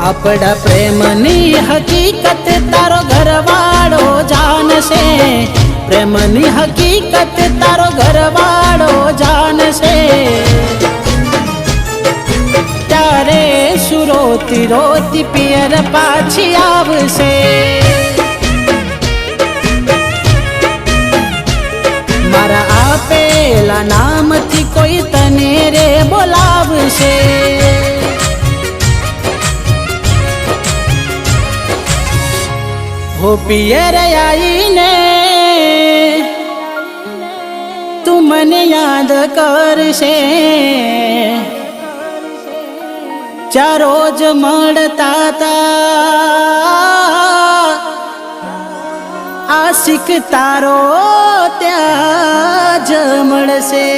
આપડા પ્રેમની હકીકત તારો ઘરવાળો જાણશે, પ્રેમની હકીકત તારો ઘરવાળો જાણશે। ત્યારે શું રોતી રોતી પિયર પાછી આવશે। મારા આપેલા નામથી કોઈ તને રે બોલાવશે। हो पियर आईने तू मन याद करशे, चार रोज मळता ता आशिक तारो त्या ज मळशे।